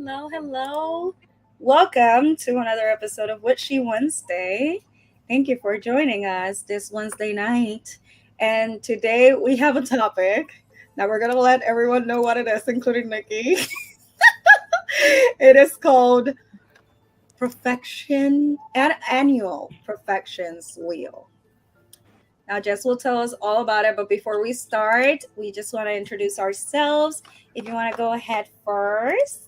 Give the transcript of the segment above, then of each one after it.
hello, hello. Welcome to another episode of Witchy Wednesday. Thank you for joining us this Wednesday night. And today we have a topic. Now we're going to let everyone know what it is, including Nikki. It is called Profection and Annual Profections Wheel. Now, Jess will tell us all about it, but before we start, we just want to introduce ourselves. If you want to go ahead first.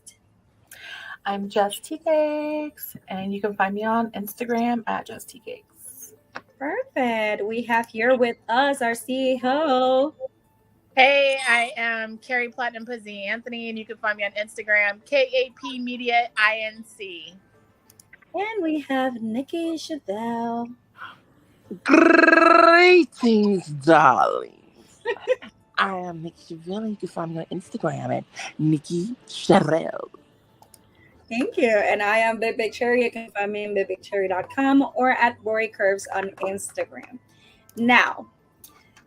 I'm Jess T Cakes, and you can find me on Instagram at Jess T Cakes. Perfect. We have here with us our CEO. Hey, I am Carrie Platinum Pussy Anthony, and you can find me on Instagram, KAP Media INC. And we have Nikki Chevelle. Greetings, darlings. I am Nikki Chevelle. You can find me on Instagram at Nikki Chevelle. Thank you. And I am Big Cherry. You can find me on bigbigcherry.com or at Bori Curves on Instagram. Now,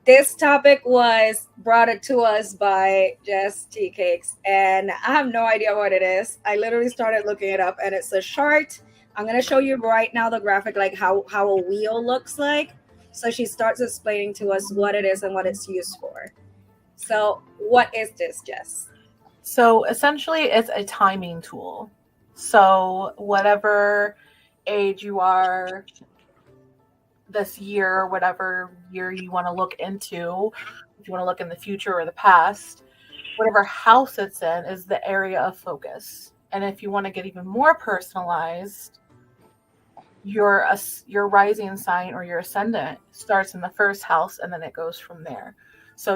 this topic was brought to us by Jess T Cakes, and I have no idea what it is. I literally started looking it up, and it's a chart. I'm going to show you right now the graphic, like how a wheel looks like. So she starts explaining to us what it is and what it's used for. So what is this, Jess? So essentially, it's a timing tool. So whatever age you are this year, whatever year you want to look into, if you want to look in the future or the past, whatever house it's in is the area of focus. And if you want to get even more personalized, your rising sign or your ascendant starts in the first house and then it goes from there. So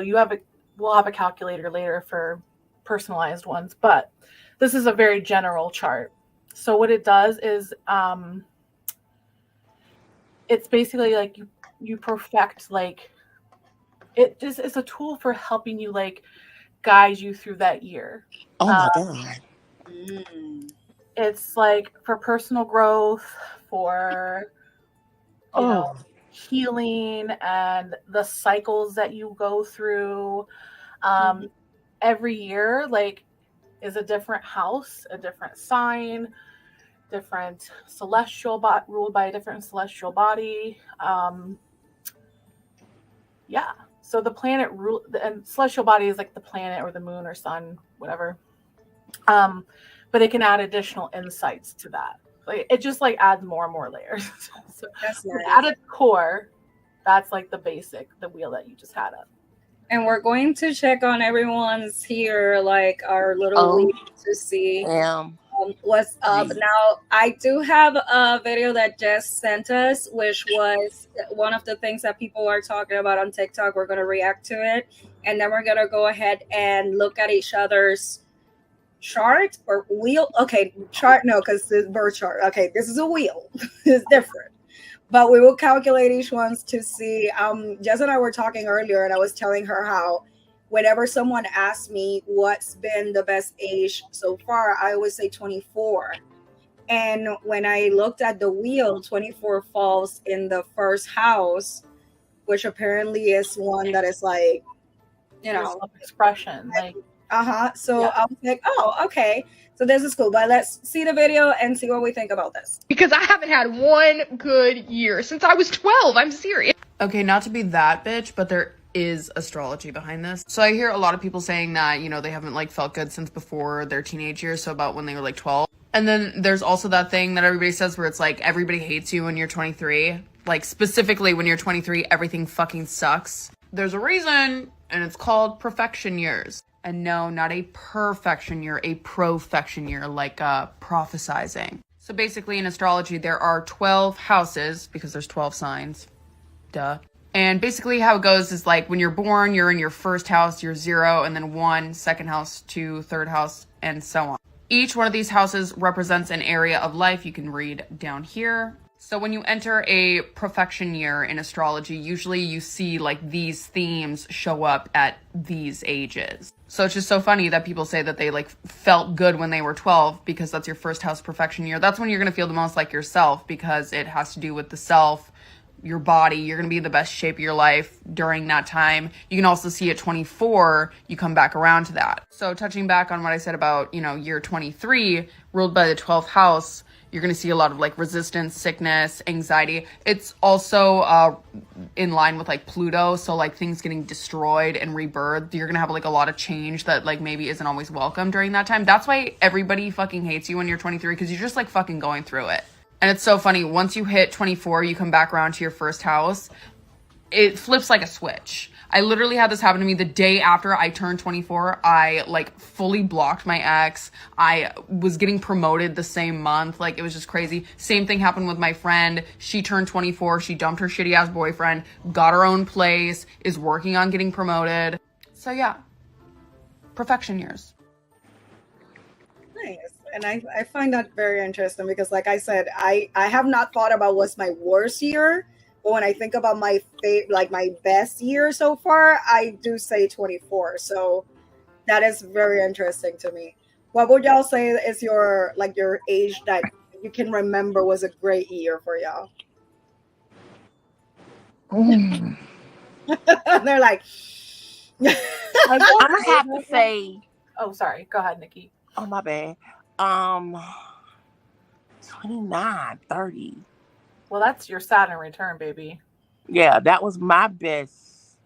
we'll have a calculator later for personalized ones, but this is a very general chart. So what it does is it's basically like you perfect, like it just is a tool for helping you like guide you through that year. Oh my God. It's like for personal growth, for you know, healing and the cycles that you go through. Every year, like, is a different house, a different sign, different celestial ruled by a different celestial body. So the planet and celestial body is like the planet or the moon or sun, whatever. But it can add additional insights to that. Like it just like adds more and more layers. So That's nice. At its core, that's like the wheel that you just had up. And we're going to check on everyone's here, like our little wheel to see what's up. Now, I do have a video that Jess sent us, which was one of the things that people are talking about on TikTok. We're going to react to it. And then we're going to go ahead and look at each other's chart or wheel. Okay, chart, no, because it's birth chart. Okay, this is a wheel. It's different. But we will calculate each one to see. Jess and I were talking earlier, and I was telling her how whenever someone asks me what's been the best age so far, I always say 24. And when I looked at the wheel, 24 falls in the first house, which apparently is one that is like, expression. Like, So yeah. I was like, oh, okay. So this is cool, but let's see the video and see what we think about this. Because I haven't had one good year since I was 12. I'm serious. Okay, not to be that bitch, but there is astrology behind this. So I hear a lot of people saying that, they haven't like felt good since before their teenage years, so about when they were like 12. And then there's also that thing that everybody says where it's like everybody hates you when you're 23. Like specifically when you're 23, everything fucking sucks. There's a reason, and it's called profection years. And no, not a perfection year, a profection year, like prophesizing. So basically in astrology, there are 12 houses because there's 12 signs. Duh. And basically how it goes is like when you're born, you're in your first house, you're 0, and then 1, second house, 2, third house, and so on. Each one of these houses represents an area of life. You can read down here. So when you enter a profection year in astrology, usually you see like these themes show up at these ages. So it's just so funny that people say that they like felt good when they were 12 because that's your first house profection year. That's when you're going to feel the most like yourself because it has to do with the self, your body. You're going to be in the best shape of your life during that time. You can also see at 24, you come back around to that. So touching back on what I said about, year 23, ruled by the 12th house, you're going to see a lot of like resistance, sickness, anxiety. It's also in line with like Pluto. So like things getting destroyed and rebirthed. You're going to have like a lot of change that like maybe isn't always welcome during that time. That's why everybody fucking hates you when you're 23, because you're just like fucking going through it. And it's so funny. Once you hit 24, you come back around to your first house. It flips like a switch. I literally had this happen to me the day after I turned 24. I like fully blocked my ex. I was getting promoted the same month. Like, it was just crazy. Same thing happened with my friend. She turned 24. She dumped her shitty ass boyfriend, got her own place, is working on getting promoted. So yeah, profection years. Nice. And I find that very interesting because, like I said, I have not thought about what's my worst year. But when I think about my my best year so far, I do say 24. So that is very interesting to me. What would y'all say is your age that you can remember was a great year for y'all? They're like, I'm gonna have to say. Oh, sorry. Go ahead, Nikki. Oh, my bad. 29, 30. Well, that's your Saturn return, baby. Yeah, that was my best.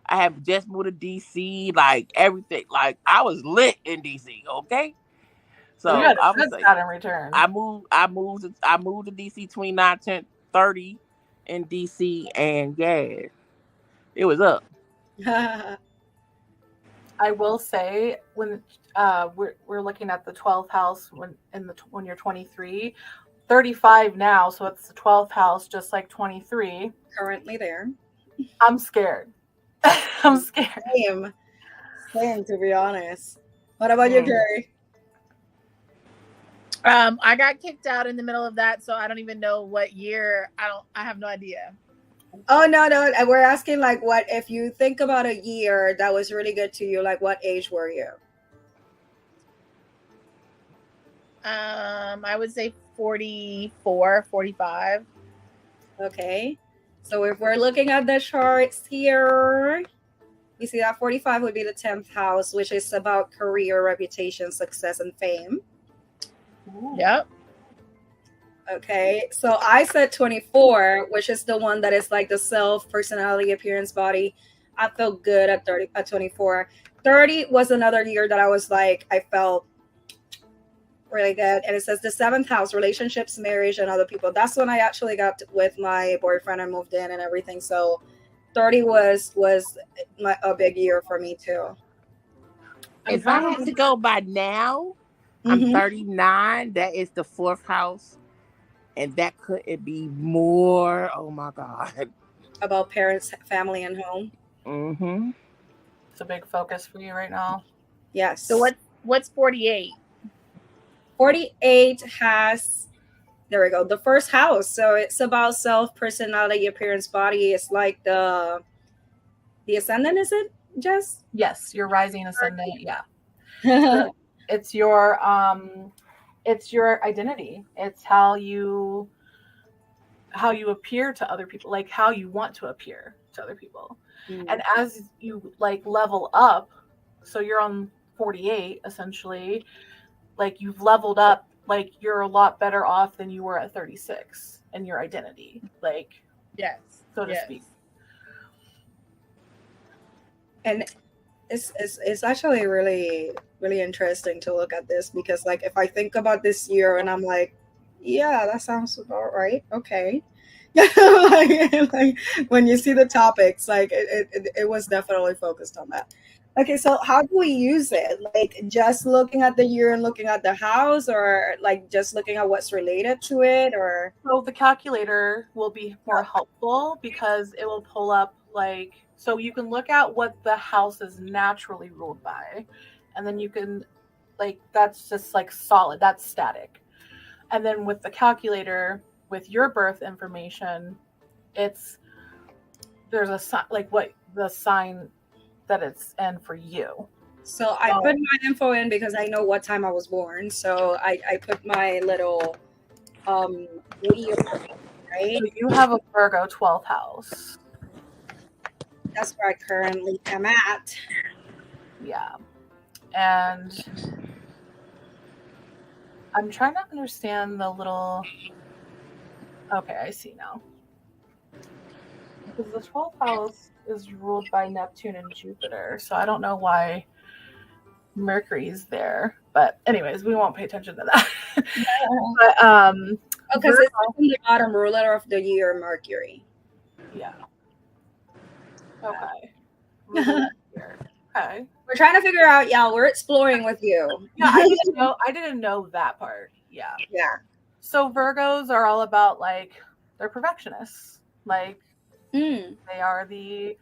I have just moved to DC, like everything. Like, I was lit in DC, okay? So you had I a would good say Saturn return. I moved to DC 29, 10, 30 in DC, and yeah, it was up. I will say when we're looking at the 12th house when you're 23, 35 now, so it's the 12th house, just like 23. Currently there. I'm scared. I'm scared. Same, to be honest. What about you, Carrie? I got kicked out in the middle of that, so I don't even know what year. I have no idea. Oh, no. We're asking, like, what if you think about a year that was really good to you, like, what age were you? I would say 44, 45. Okay. So if we're looking at the charts here, we see that 45 would be the 10th house, which is about career, reputation, success, and fame. Yep. Okay. So I said 24, which is the one that is like the self, personality, appearance, body. I felt good at 24. 30 was another year that I was like, I felt really good. And it says the 7th house, relationships, marriage, and other people. That's when I actually got with my boyfriend and moved in and everything. So 30 was a big year for me too. If I had to go by now, I'm 39. That is the 4th house. And that couldn't be more. Oh my God. About parents, family, and home. Mm-hmm. It's a big focus for you right now. Yes. So what's 48? 48 has, there we go, the 1st house. So it's about self, personality, appearance, body. It's like the ascendant, is it, Jess? Yes, your rising ascendant. Yeah. It's your identity. It's how you appear to other people, like how you want to appear to other people. And as you like level up, so you're on 48 essentially, like you've leveled up, like you're a lot better off than you were at 36 in your identity, like, yes, so to speak. And it's actually really, really interesting to look at this because, like, if I think about this year and I'm like, yeah, that sounds about right. Okay. like when you see the topics, like it was definitely focused on that. Okay, so how do we use it? Like just looking at the year and looking at the house, or like just looking at what's related to it, or? So the calculator will be more helpful because it will pull up like, so you can look at what the house is naturally ruled by, and then you can like, that's just like solid, that's static. And then with the calculator, with your birth information, there's a sign, like what the sign that it's in for you. So I put my info in because I know what time I was born. So I put my little wheel right? So you have a Virgo 12th house. That's where I currently am at. Yeah. And I'm trying to understand the little. Okay, I see now. Because the 12th house is ruled by Neptune and Jupiter, so I don't know why Mercury's there. But anyways, we won't pay attention to that. But because it's from the bottom, ruler of the year, Mercury. Yeah. Okay. Okay. We're trying to figure out. Yeah, we're exploring with you. Yeah, I didn't know that part. Yeah. Yeah. So Virgos are all about like they're perfectionists. Like they are the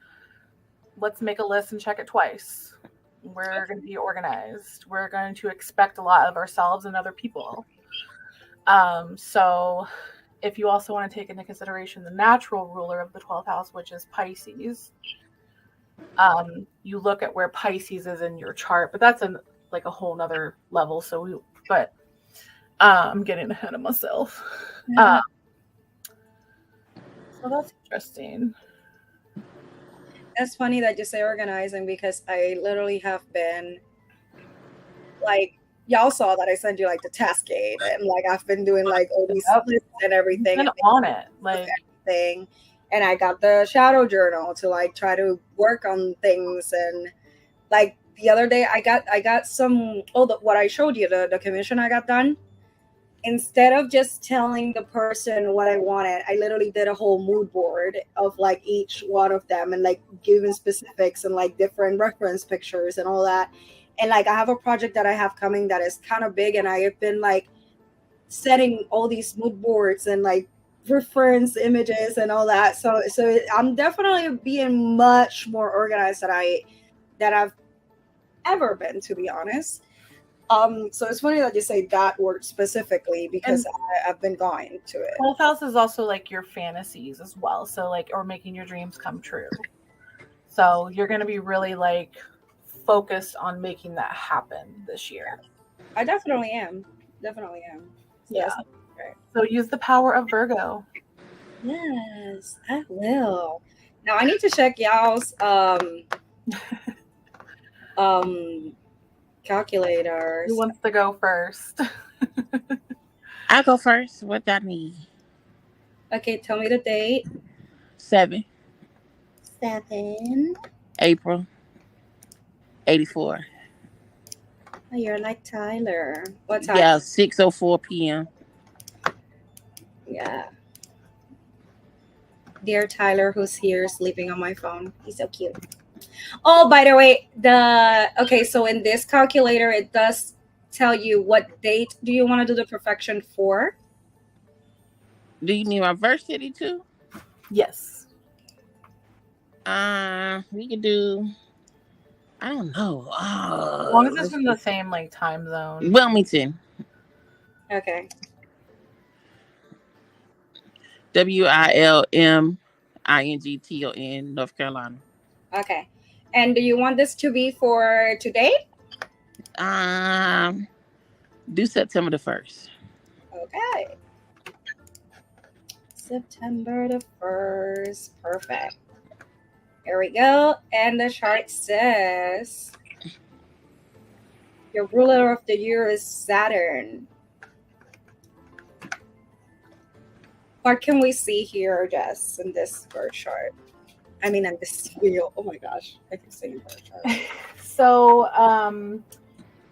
let's make a list and check it twice. We're going to be organized. We're going to expect a lot of ourselves and other people. So if you also want to take into consideration the natural ruler of the 12th house, which is Pisces, you look at where Pisces is in your chart, but that's like a whole nother level. So I'm getting ahead of myself. So that's interesting. It's funny that you say organizing because I literally have been like, y'all saw that I sent you like the task aid, and like I've been doing like all these lists and everything. You've been on it, like everything. And I got the shadow journal to like try to work on things. And like the other day I got some what I showed you, the commission I got done. Instead of just telling the person what I wanted, I literally did a whole mood board of like each one of them and like giving specifics and like different reference pictures and all that. And like I have a project that I have coming that is kind of big, and I have been like setting all these mood boards and like reference images and all that. So I'm definitely being much more organized that I've ever been, to be honest. So it's funny that you say that word specifically because I've been going to it. 12th house is also like your fantasies as well. So like, or making your dreams come true. So you're going to be really like focused on making that happen this year. I definitely am. So yeah. So use the power of Virgo. Yes, I will. Now I need to check y'all's calculators. Who wants to go first? I'll go first. What do I need? Okay, tell me the date. 7. April 84. Oh, you're like Tyler. What time? Yeah, 6:04 p.m. Yeah. Dear Tyler, who's here sleeping on my phone. He's so cute. Oh, by the way, so in this calculator, it does tell you what date do you want to do the profection for. Do you need my versity too? Yes. We could do. I don't know. As long as it's in the same like time zone. Wilmington. Okay. WILMINGTON, North Carolina. Okay. And do you want this to be for today? Do September the 1st. Okay. September the 1st. Perfect. Here we go. And the chart says your ruler of the year is Saturn. What can we see here, Jess, in this birth chart? I mean, in this wheel. Oh my gosh, I can see birth chart. So,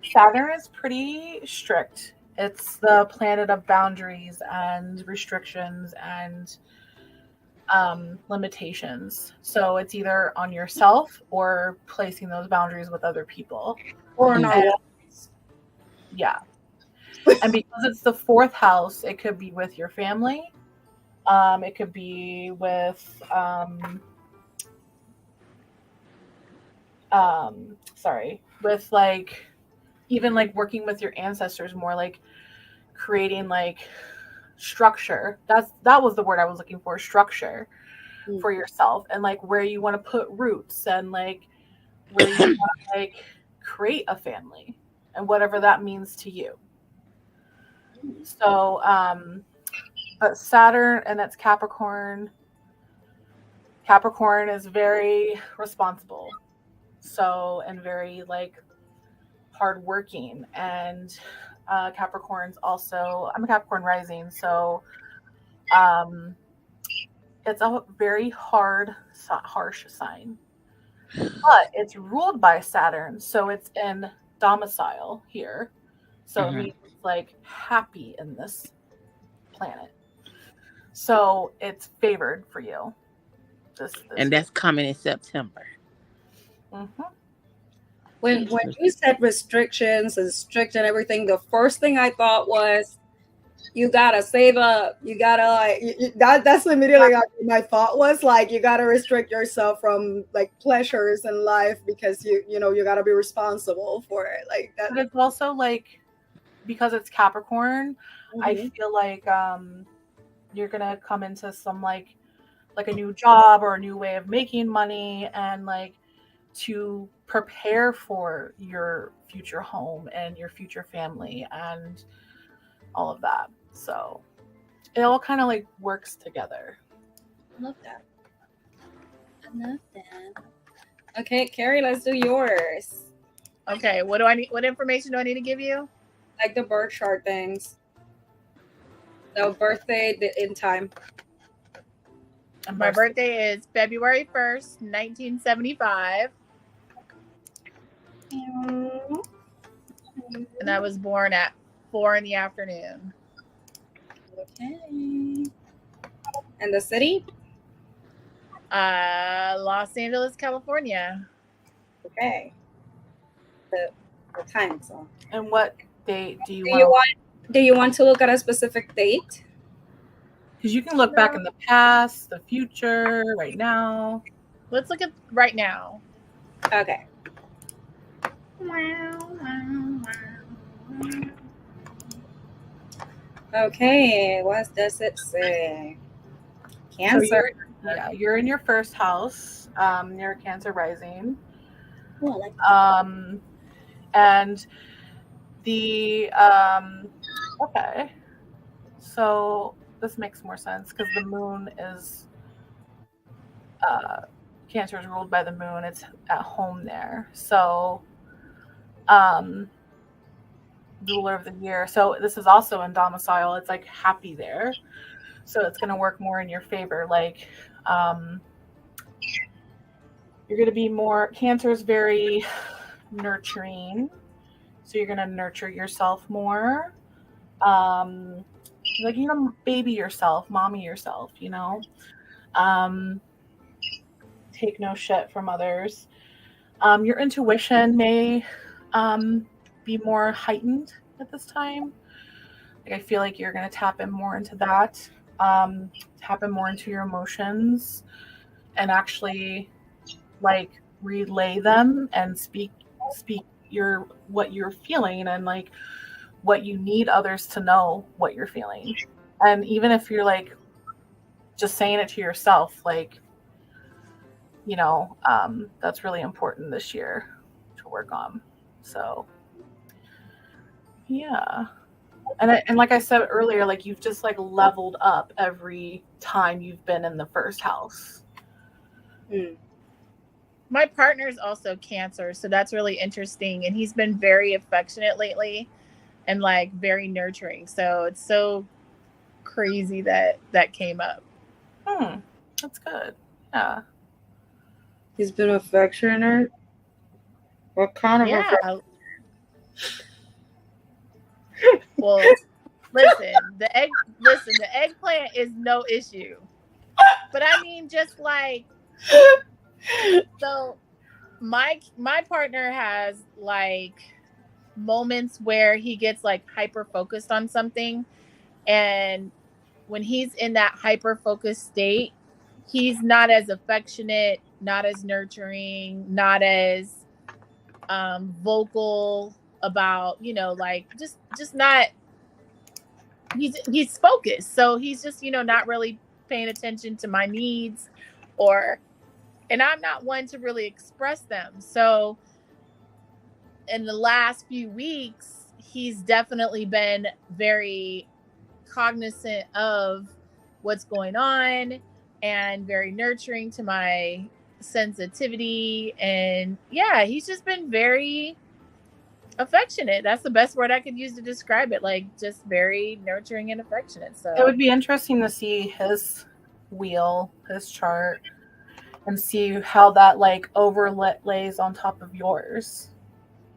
Saturn is pretty strict. It's the planet of boundaries and restrictions and limitations. So it's either on yourself or placing those boundaries with other people. Or not. Yeah. And because it's the 4th house, it could be with your family. It could be with with like even like working with your ancestors, more like creating like structure. That was the word I was looking for, structure for yourself, and like where you want to put roots and like where you want to like create a family and whatever that means to you. So But Saturn, and it's Capricorn. Capricorn is very responsible, and very like hardworking. And Capricorn's also, I'm a Capricorn rising, so it's a very harsh sign. But it's ruled by Saturn, so it's in domicile here. So it means it's like happy in this planet. So it's favored for you. And that's coming in September. Mm-hmm. When you said restrictions and strict and everything, the first thing I thought was you gotta save up. You gotta like that's immediately my thought was like you gotta restrict yourself from like pleasures in life because you know you gotta be responsible for it like that. But it's also like because it's Capricorn, I feel like you're gonna come into some like a new job or a new way of making money and like to prepare for your future home and your future family and all of that. So it all kind of like works together. I love that. Okay, Carrie, let's do yours. Okay, what do I need? What information do I need to give you? Like the birth chart things. No birthday in time. My birthday is February 1st, 1975. And I was born at 4 in the afternoon. Okay. And the city? Los Angeles, California. Okay. The time zone. And what date do you want? Do you want to look at a specific date? Because you can look back in the past, the future, right now. Let's look at right now. Okay. Okay, what does it say? Cancer. So you're in your first house. You're Cancer rising. Oh, I like that. And the okay. So this makes more sense because the moon is Cancer is ruled by the moon. It's at home there. So ruler of the year. So this is also in domicile. It's like happy there. So it's going to work more in your favor. Like you're going to be more, Cancer is very nurturing. So you're going to nurture yourself more. Like, you know, baby yourself, mommy yourself, you know. Take no shit from others. Your intuition may be more heightened at this time. Like, I feel like you're going to tap in more into that. Tap in more into your emotions and actually like relay them and speak what you're feeling and like what you need others to know what you're feeling. And even if you're like just saying it to yourself, like, you know, that's really important this year to work on. So yeah. And like I said earlier, like you've just like leveled up every time you've been in the first house. My partner is also Cancer, so that's really interesting. And he's been very affectionate lately and like very nurturing. So it's so crazy that came up. That's good. Yeah. He's been affectionate. What kind of affection? Well, listen, the eggplant is no issue. But I mean, just like, so my partner has like moments where he gets like hyper focused on something, and when he's in that hyper focused state, he's not as affectionate, not as nurturing, not as vocal about, you know, like just not, he's focused, so he's just, you know, not really paying attention to my needs, and I'm not one to really express them. So in the last few weeks, he's definitely been very cognizant of what's going on and very nurturing to my sensitivity. And yeah, he's just been very affectionate. That's the best word I could use to describe it. Like, just very nurturing and affectionate. So it would be interesting to see his wheel, his chart, and see how that like overlays on top of yours.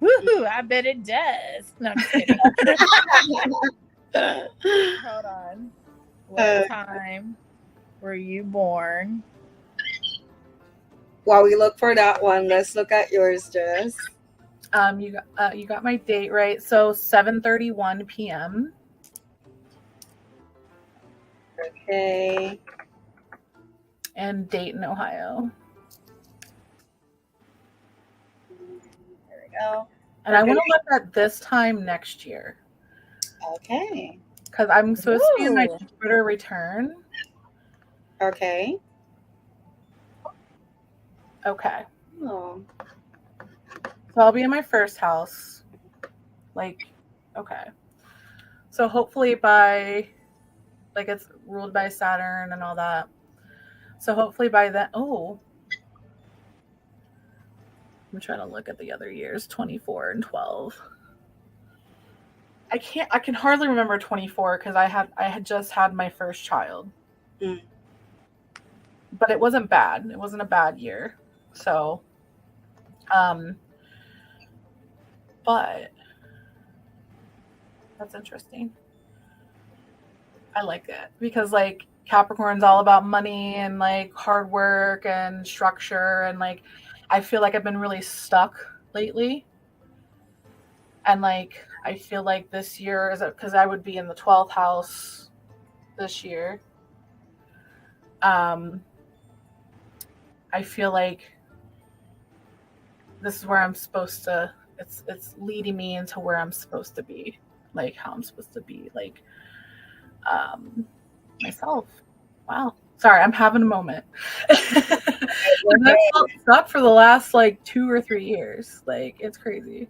Woohoo, I bet it does. No, I'm just kidding. Hold on. What time were you born? While we look for that one, let's look at yours, Jess. You got my date right. So 7:31 p.m. Okay. And Dayton, Ohio. There we go. And I want to look at this time next year. Okay. Because I'm supposed to be in my Jupiter return. Okay. Okay. Oh. So I'll be in my first house. Like, okay. So hopefully by, like, it's ruled by Saturn and all that. So hopefully by then, I'm trying to look at the other years, 24 and 12. I can hardly remember 24 because I had just had my first child. Mm. But it wasn't bad. It wasn't a bad year. So, but that's interesting. I like it because like Capricorn's all about money and like hard work and structure, and like I feel like I've been really stuck lately. And like I feel like this year is because I would be in the 12th house this year. I feel like this is where I'm supposed to. It's leading me into where I'm supposed to be, like how I'm supposed to be, like myself. Wow. Sorry, I'm having a moment. I've felt stuck for the last like 2 or 3 years. Like it's crazy.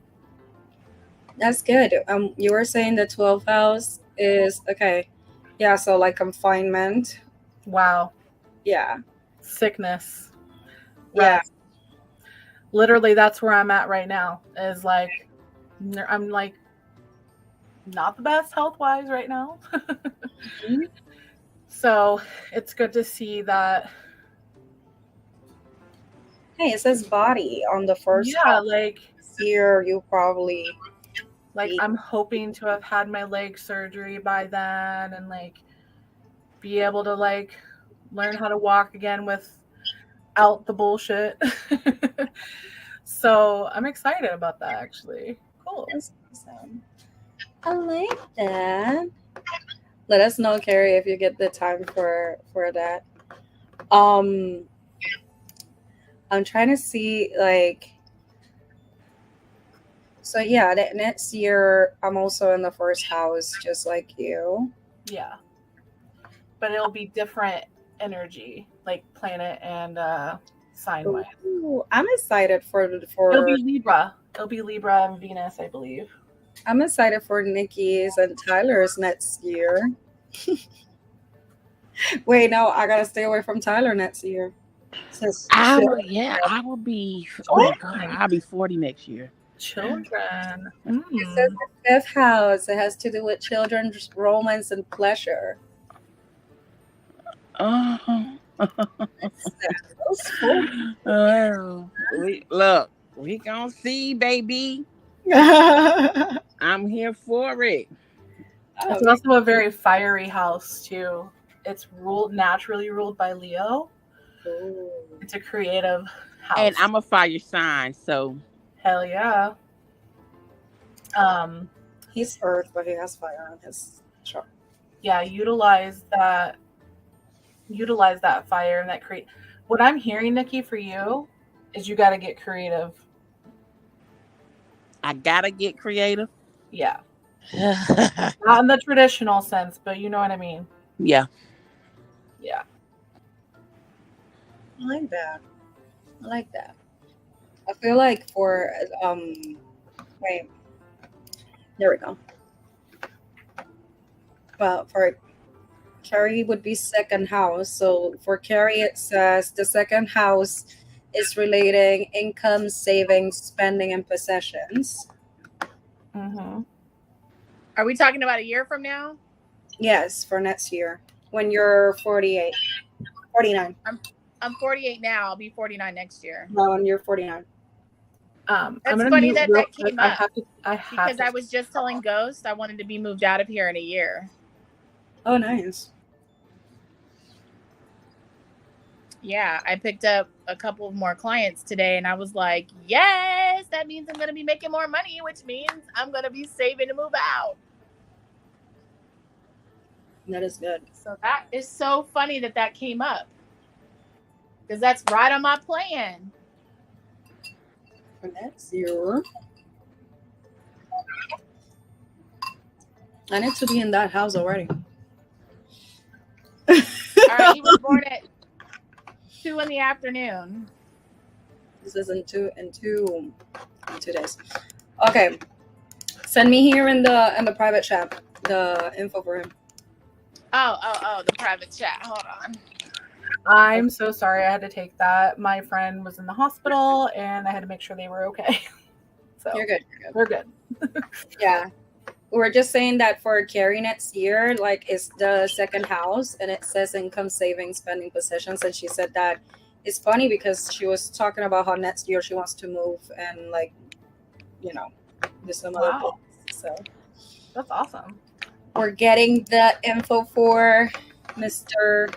That's good. You were saying the 12th house is okay. Yeah, so like confinement. Wow. Yeah. Sickness. Yeah. Rest. Literally, that's where I'm at right now. Is like I'm like not the best health wise right now. Mm-hmm. So it's good to see that. Hey, it says body on the first. Yeah, like year you probably like I'm hoping to have had my leg surgery by then and like be able to like learn how to walk again without the bullshit. So I'm excited about that actually. Cool. That's awesome. I like that. Let us know, Carrie, if you get the time for that. I'm trying to see like. So yeah, that next year I'm also in the first house, just like you. Yeah, but it'll be different energy, like planet and sign wise. I'm excited for. It'll be Libra. It'll be Libra and Venus, I believe. I'm excited for Nikki's and Tyler's next year. Wait, no, I gotta stay away from Tyler next year. I will be. Oh my God, I'll be 40 next year. Children. It says the 5th house. It has to do with children's romance and pleasure. We gonna see, baby. I'm here for it. It's also a very fiery house too. It's naturally ruled by Leo. Ooh. It's a creative house. And I'm a fire sign, so hell yeah. He's earth, but he has fire on his chart. Yeah, utilize that fire and that create. What I'm hearing, Nikki, for you is you got to get creative. I gotta get creative. Yeah. Not in the traditional sense, but you know what I mean. Yeah. Yeah. I like that. I feel like for wait. There we go. Well, for Carrie would be second house. So for Carrie, it says the second house is relating income, savings, spending, and possessions. Mm-hmm. Are we talking about a year from now? Yes, for next year when you're 48, 49. I'm 48 now. I'll be 49 next year. No, when you're 49. I'm It's gonna funny mute that real that quick. came up I because I was just telling Ghost I wanted to be moved out of here in a year. Oh, nice. Yeah, I picked up a couple of more clients today, and I was like, yes, that means I'm going to be making more money, which means I'm going to be saving to move out. That is good. So that is so funny that that came up because that's right on my plan. For next year, I need to be in that house already. All right, he was born at 2 p.m. This is in 2 days. Okay, send me here in the private chat the info for him. Oh, the private chat. Hold on. I'm so sorry I had to take that. My friend was in the hospital and I had to make sure they were okay. So You're good. We're good. Yeah. We're just saying that for Carrie next year, like it's the second house and it says income, savings, spending, possessions. And she said that it's funny because she was talking about how next year she wants to move and like, do some other things. So that's awesome. We're getting the info for Mr.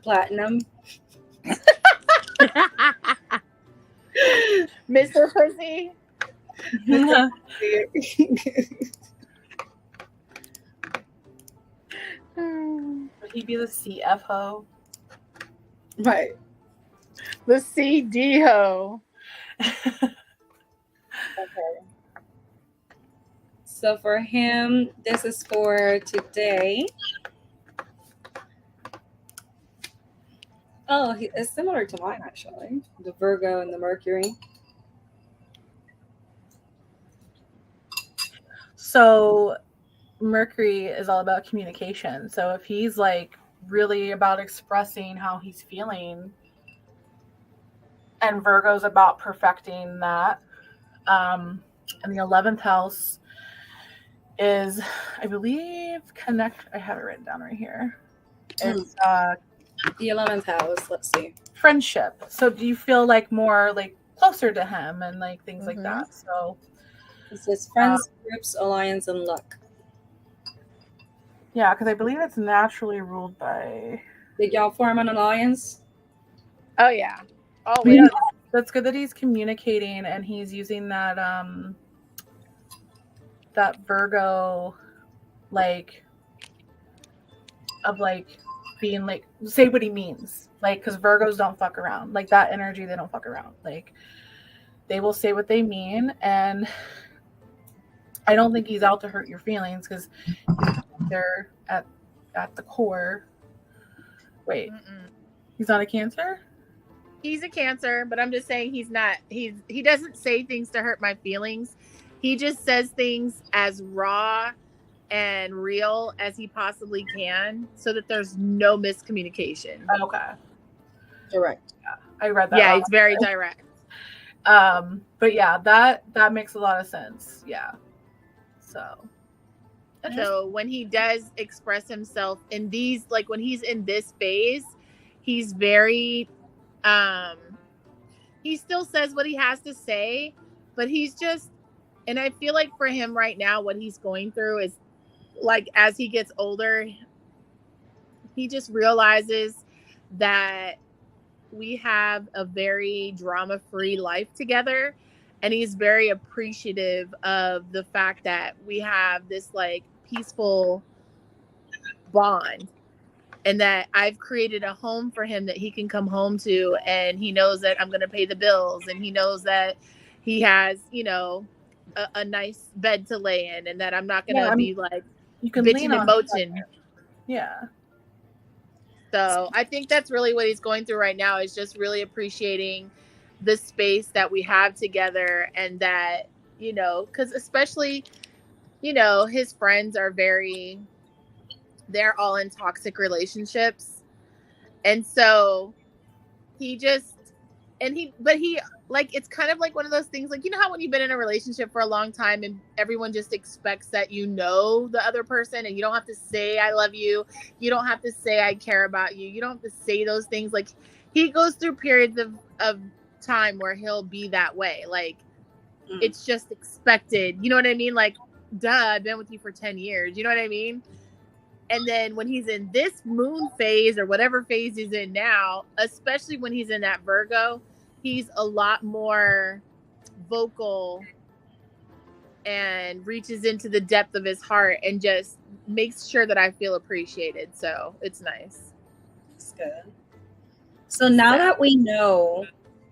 Platinum. Mr. Pussy. Would he be the CFO? Right. The CDO. Okay. So for him, this is for today. Oh, it's similar to mine actually. The Virgo and the Mercury. So Mercury is all about communication. So if he's like really about expressing how he's feeling, and Virgo's about perfecting that, and the 11th house is, I believe, I have it written down right here. It's the 11th house. Let's see. Friendship. So do you feel like more like closer to him and like things like that? So it says friends, groups, alliance, and luck. Yeah, because I believe it's naturally ruled by. Did y'all form an alliance? Oh yeah. Oh wait. Yeah, that's good that he's communicating and he's using that that Virgo of being like, say what he means, like, because Virgos don't fuck around, like that energy, they don't fuck around, like they will say what they mean. And I don't think he's out to hurt your feelings because they're at the core. Wait. He's not a Cancer? He's a Cancer, but I'm just saying he doesn't say things to hurt my feelings. He just says things as raw and real as he possibly can so that there's no miscommunication. Okay. Direct. Yeah, I read that. Yeah, it's very direct. But yeah, that makes a lot of sense. Yeah. So when he does express himself in these, like when he's in this phase, he's very he still says what he has to say, but he's just, and I feel like for him right now, what he's going through is like, as he gets older, he just realizes that we have a very drama-free life together. And he's very appreciative of the fact that we have this like peaceful bond, and that I've created a home for him that he can come home to, and he knows that I'm going to pay the bills, and he knows that he has, a nice bed to lay in, and that I'm not going to be like bitching and moaching. Yeah. So I think that's really what he's going through right now, is just really appreciating the space that we have together, and that, because especially, his friends are very they're all in toxic relationships. And so he just, but he, like, it's kind of like one of those things, like, you know how when you've been in a relationship for a long time and everyone just expects that you know the other person and you don't have to say I love you, you don't have to say I care about you, you don't have to say those things. Like, he goes through periods of time where he'll be that way. Like, it's just expected. You know what I mean? Like, duh, I've been with you for 10 years. You know what I mean? And then when he's in this moon phase or whatever phase he's in now, especially when he's in that Virgo, he's a lot more vocal and reaches into the depth of his heart and just makes sure that I feel appreciated. So it's nice. It's good. So now that we know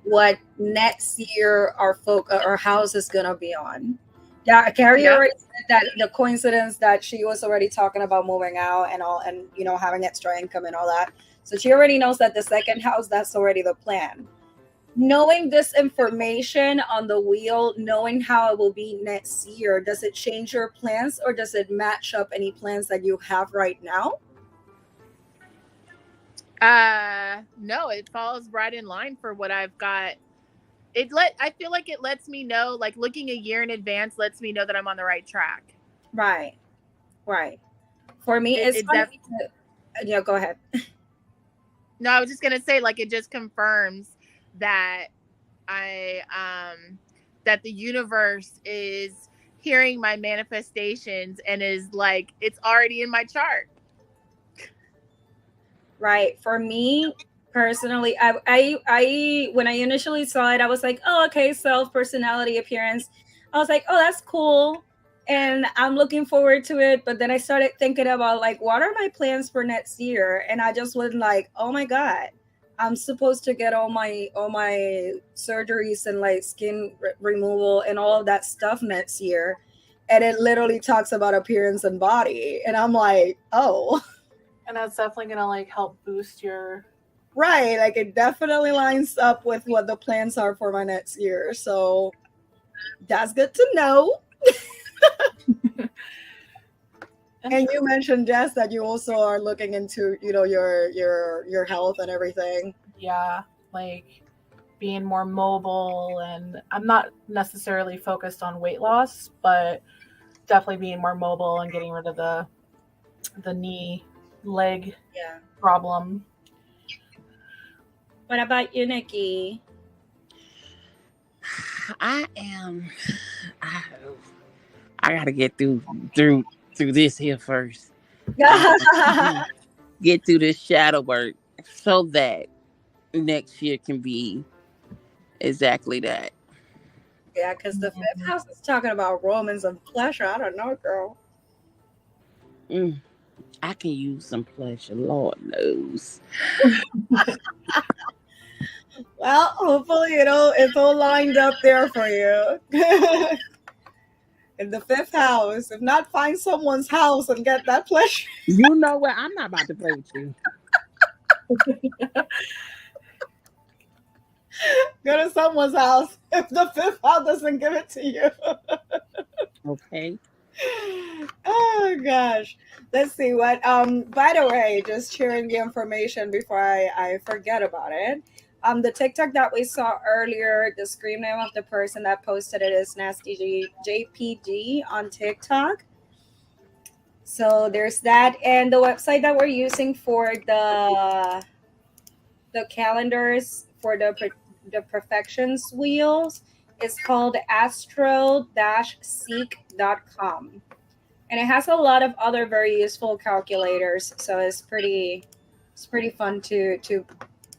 what next year our house is gonna be on, yeah, Carrie already said that the coincidence that she was already talking about moving out and all, and you know, having extra income and all that. So she already knows that the second house, that's already the plan. Knowing this information on the wheel, knowing how it will be next year, does it change your plans or does it match up any plans that you have right now? No, it falls right in line for what I've got. I feel like it lets me know, like, looking a year in advance lets me know that I'm on the right track. Right. For me, it's funny yeah, go ahead. No, I was just gonna say, like, it just confirms that that the universe is hearing my manifestations and is like, it's already in my chart. Right. For me personally, I when I initially saw it, I was like, oh, okay, self, personality, appearance. I was like, oh, that's cool. And I'm looking forward to it. But then I started thinking about, like, what are my plans for next year? And I just was like, oh my God, I'm supposed to get all my surgeries and like skin removal and all of that stuff next year. And it literally talks about appearance and body. And I'm like, oh. And that's definitely going to like help boost your... Right. Like, it definitely lines up with what the plans are for my next year. So that's good to know. And you mentioned, Jess, that you also are looking into, you know, your health and everything. Yeah, like being more mobile, and I'm not necessarily focused on weight loss, but definitely being more mobile and getting rid of the knee leg problem. What about you, Nikki? I gotta get through this here first. Get through this shadow work so that next year can be exactly that. Yeah, because the fifth house is talking about romance and pleasure. I don't know, girl. I can use some pleasure, Lord knows. Well, hopefully it's all lined up there for you. In the fifth house. If not, find someone's house and get that pleasure. You know what? I'm not about to play with you. Go to someone's house if the fifth house doesn't give it to you. Okay. Oh gosh. Let's see what by the way, just sharing the information before I forget about it. The TikTok that we saw earlier, the screen name of the person that posted it is Nasty JPG on TikTok. So there's that, and the website that we're using for the calendars for the Profections wheels is called astro-seek.com. And it has a lot of other very useful calculators, so it's pretty fun to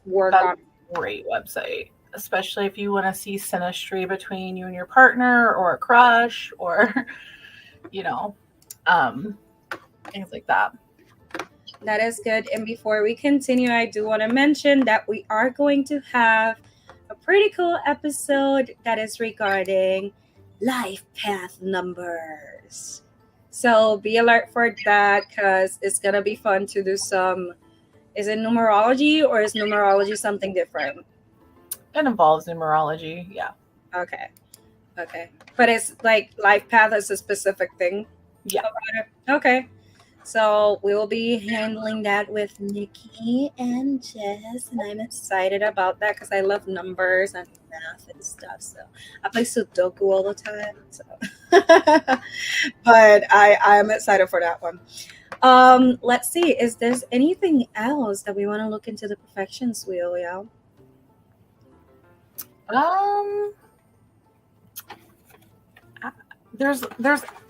work on. Great website, especially if you want to see synastry between you and your partner or a crush or things like that. That is good. And before we continue, I do want to mention that we are going to have a pretty cool episode that is regarding life path numbers. So be alert for that, because it's going to be fun to do some... Is it numerology, or is numerology something different? It involves numerology, yeah. Okay. But it's like life path is a specific thing? Yeah. Okay. So we will be handling that with Nikki and Jess, and I'm excited about that because I love numbers and math and stuff. So I play Sudoku all the time. So, but I'm excited for that one. Let's see. Is there anything else that we want to look into the Profections wheel, y'all? There's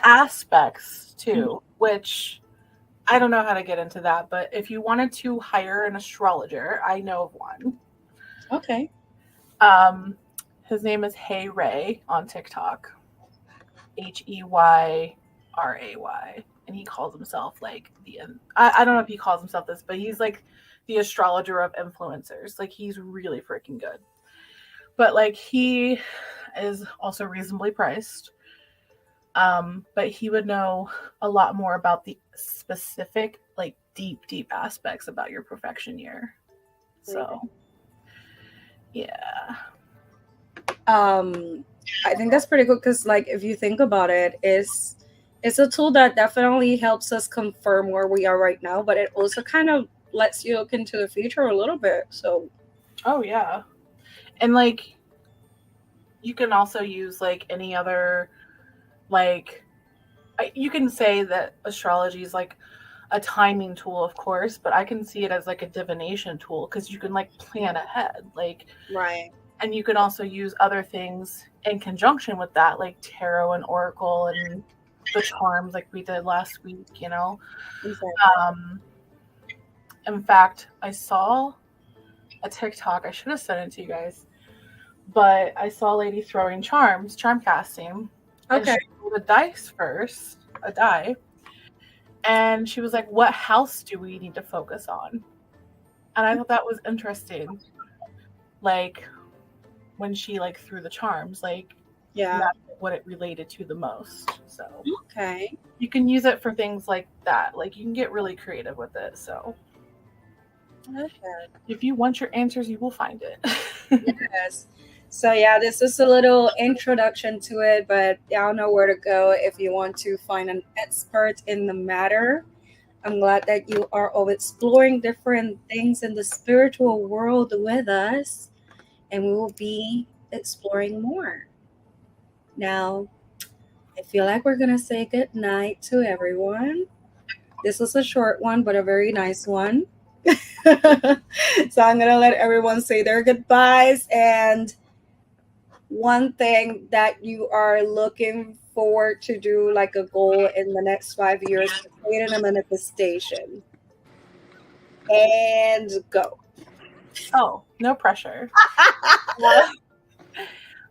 aspects too, which I don't know how to get into that, but if you wanted to hire an astrologer, I know of one. Okay. His name is Hey Ray on TikTok. Heyray, and he calls himself like I don't know if he calls himself this, but he's like the astrologer of influencers. Like he's really freaking good. But like he is also reasonably priced. But he would know a lot more about the specific, like deep aspects about your profection year. So yeah. I think that's pretty good because, like, if you think about it, it's a tool that definitely helps us confirm where we are right now, but it also kind of lets you look into the future a little bit. So, oh yeah, and like you can also use like any other, like you can say that astrology is like a timing tool, of course, but I can see it as like a divination tool because you can like plan ahead, like right. And you can also use other things in conjunction with that, like tarot and oracle and the charms like we did last week, you know? Exactly. In fact, I saw a TikTok. I should have sent it to you guys. But I saw a lady throwing charm casting. Okay. And she rolled a dice first, a die. And she was like, what house do we need to focus on? And I thought that was interesting. Like, when she like threw the charms, like that's what it related to the most. So okay, you can use it for things like that. Like you can get really creative with it. So if you want your answers, you will find it. Yes. So yeah, this is a little introduction to it, but y'all know where to go if you want to find an expert in the matter. I'm glad that you are all exploring different things in the spiritual world with us, and we will be exploring more. Now, I feel like we're going to say good night to everyone. This was a short one, but a very nice one. So I'm going to let everyone say their goodbyes. And one thing that you are looking forward to do, like a goal in the next 5 years, creating a manifestation. And go. Oh, no pressure.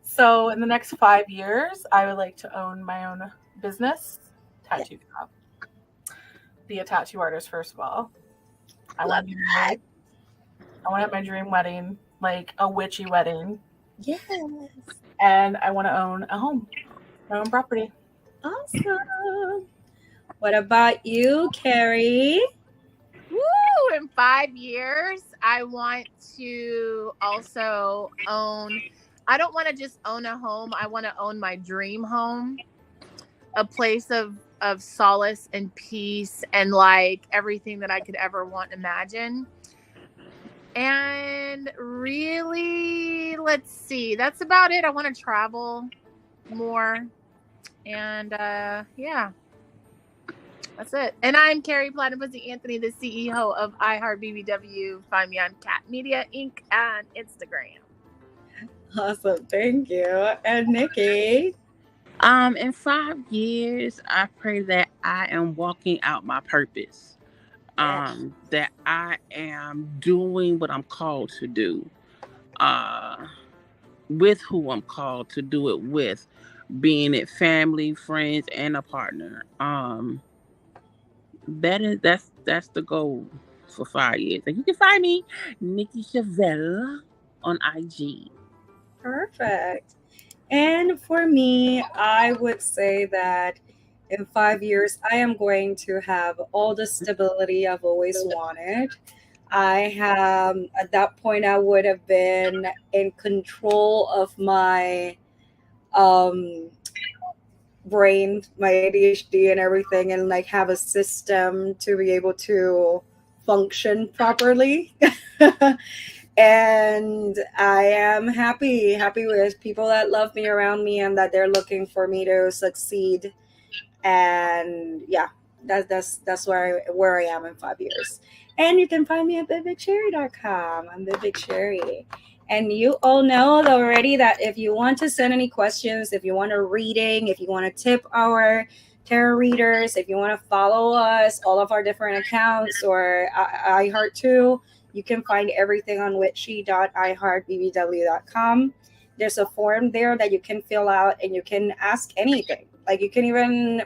So in the next 5 years, I would like to own my own business, tattoo shop. Be a tattoo artist, first of all. I want to be married. I want to have my dream wedding, like a witchy wedding. Yes. And I want to own a home, my own property. Awesome. What about you, Carrie? Woo! In 5 years, I want to also own. I don't want to just own a home. I want to own my dream home, a place of solace and peace and like everything that I could ever want and imagine. And really, let's see. That's about it. I want to travel more. And yeah. That's it. And I'm Carrie Platypus Anthony, the CEO of iHeartBBW. Find me on Cat Media Inc. on Instagram. Awesome. Thank you. And Nikki? In 5 years, I pray that I am walking out my purpose. That I am doing what I'm called to do. With who I'm called to do it with. Being it family, friends, and a partner. That's the goal for 5 years. And you can find me, Nikki Chevelle, on IG. Perfect. And for me, I would say that in 5 years, I am going to have all the stability I've always wanted. At that point, I would have been in control of my brain, my ADHD and everything, and like have a system to be able to function properly. And I am happy with people that love me around me and that they're looking for me to succeed. And yeah, that's where I am in 5 years. And you can find me at vividcherry.com. I'm Vivid Cherry. And you all know already that if you want to send any questions, if you want a reading, if you want to tip our tarot readers, if you want to follow us, all of our different accounts, or iHeart too, you can find everything on witchy.iheartbbw.com. There's a form there that you can fill out and you can ask anything. Like you can even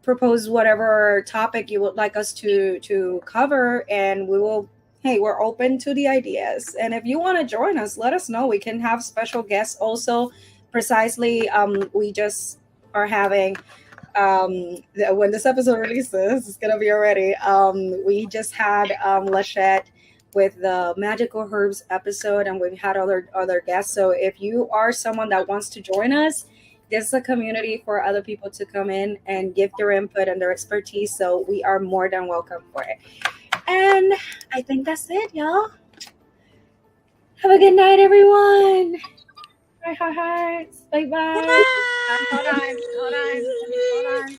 propose whatever topic you would like us to cover, and we will. Hey, we're open to the ideas. And if you want to join us, let us know. We can have special guests also. Precisely, we just are having when this episode releases, it's gonna be already. We just had Lachette with the magical herbs episode, and we've had other guests. So if you are someone that wants to join us, this is a community for other people to come in and give their input and their expertise. So we are more than welcome for it. And I think that's it, y'all. Have a good night, everyone. Hearts. Bye bye. Hold on.